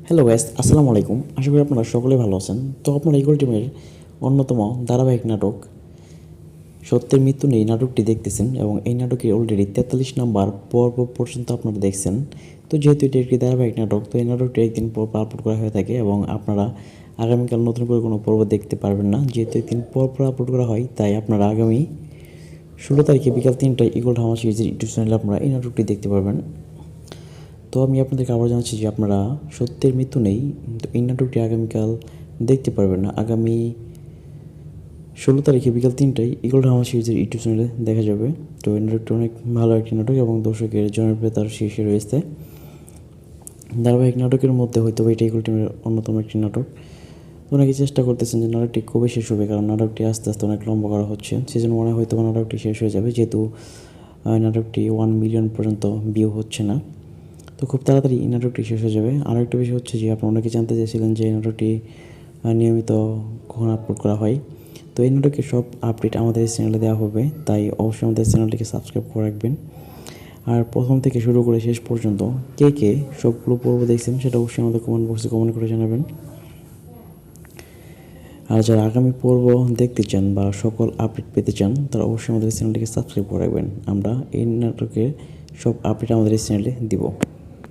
Hello guys, আসসালামু আলাইকুম। আশা করি আপনারা সকলে ভালো আছেন। তো আপনারা ইগল টিমের অন্যতম ধারাবাহিক নাটক সত্যের মৃত্যু নেই নাটকটি দেখতেছেন এবং এই নাটকে অলরেডি 43 নাম্বার পর্ব পর্যন্ত আপনারা দেখছেন। তো যেহেতু এটি একটি ধারাবাহিক নাটক, তো এই নাটকটি একদিন পর আপলোড করা হয়ে থাকে এবং আপনারা আগামীকাল নতুন করে কোনো পর্ব দেখতে পারবেন না। যেহেতু একদিন পর আপলোড করা হয়, তাই আপনারা আগামী 16 তারিখে বিকাল 3টায় ইগল ধামা সিরিজের ইউটিউব চ্যানেলে আপনারা এই নাটকটি দেখতে পারবেন। তো আমি আপনাদেরকে আবার জানাচ্ছি যে আপনারা সত্যের মৃত্যু নেই, তো এই নাটকটি আগামীকাল দেখতে পারবেন না। আগামী 16 তারিখে বিকাল 3টায় ইগল ড্রামা সিরিজের ইউটিউব চ্যানেলে দেখা যাবে। তো এই নাটকটি অনেক ভালো একটি নাটক এবং দর্শকের জনপ্রিয়তার শীর্ষে রয়েছে। ধারাবাহিক নাটকের মধ্যে হয়তো এটা ইগল টিমের অন্যতম একটি নাটক। তো অনেকে চেষ্টা করতেছেন যে নাটকটি কবে শেষ হবে, কারণ নাটকটি আস্তে আস্তে অনেক লম্বা করা হচ্ছে। সিজন 1 হয়তো নাটকটি শেষ হয়ে যাবে, যেহেতু নাটকটি 1 মিলিয়ন পর্যন্ত ভিউ হচ্ছে না। তো খুব তাড়াতাড়ি এই নাটকটি শেষ হয়ে যাবে। আরও একটা বিষয় হচ্ছে যে আপনারা অনেকে জানতে চেয়েছিলেন যে এই নাটকটি নিয়মিত কখন আপলোড করা হয়। তো এই নাটকের সব আপডেট আমাদের এই চ্যানেলে দেওয়া হবে, তাই অবশ্যই আমাদের চ্যানেলটিকে সাবস্ক্রাইব করে রাখবেন। আর প্রথম থেকে শুরু করে শেষ পর্যন্ত কে কে সবগুলো পর্ব দেখছেন সেটা অবশ্যই আমাদের কমেন্ট বক্সে কমেন্ট করে জানাবেন। আর যারা আগামী পর্ব দেখতে চান বা সকল আপডেট পেতে চান, তারা অবশ্যই আমাদের চ্যানেলটিকে সাবস্ক্রাইব করে রাখবেন। আমরা এই নাটকের সব আপডেট আমাদের এই চ্যানেলে দিব।